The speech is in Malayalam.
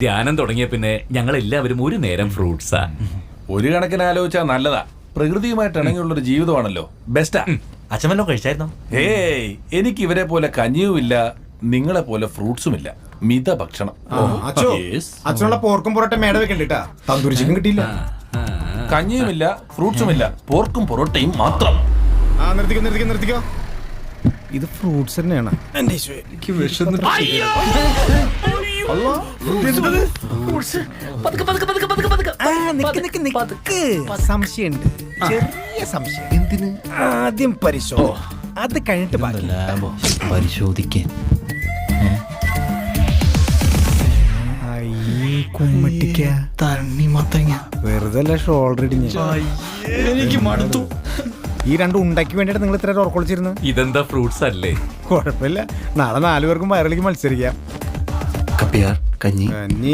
ധ്യാനം തുടങ്ങിയ പിന്നെ ഞങ്ങൾ എല്ലാവരും ഒരു നേരം ഫ്രൂട്ട്സാ. ഒരു കണക്കിന് ആലോചിച്ചാ നല്ലതാ. പ്രകൃതിയുമായിട്ട് ഇണങ്ങിയുള്ളൊരു ജീവിതമാണല്ലോ ബെസ്റ്റാ. അച്ഛനല്ലോ കഴിച്ചായിരുന്നോ? ഏയ് എനിക്ക് ഇവരെ പോലെ കഞ്ഞിയുമില്ല, നിങ്ങളെ പോലെ ഫ്രൂട്ട്സും ഇല്ല. മിത ഭക്ഷണം. അച്ഛനുള്ള പോർക്കും പൊറോട്ട മേട വെക്കണ്ടിട്ടാ. തന്തൂരി ചിക്കൻ കിട്ടിയില്ല. കഞ്ഞിയുമില്ല, ഫ്രൂട്ട്സും ഇല്ല, പോർക്കും പൊറോട്ടയും മാത്രം. നിർത്തിക്കോ. ഇത് ഫ്രൂട്ട്സ് തന്നെയാണ്. സംശയമുണ്ട്, ചെറിയ സംശയം. എന്തിന്? ആദ്യം പരിശോധന, അത് കഴിഞ്ഞിട്ട് പരിശോധിക്കാൻ. വെറുതെ ഷോൾഡർ ഇടിഞ്ഞ. എനിക്ക് മടുത്തു. ഈ രണ്ടും ഉണ്ടാക്കി വേണ്ടിട്ട് നിങ്ങൾ ഇത്ര ഉറക്കൊളിച്ചിരുന്നു. ഇതെന്താ ഫ്രൂട്ട്സ് അല്ലേ? കുഴപ്പമില്ല, നാളെ 4 പേർക്കും വയറിലേക്ക് മത്സരിക്കാം. കഞ്ഞി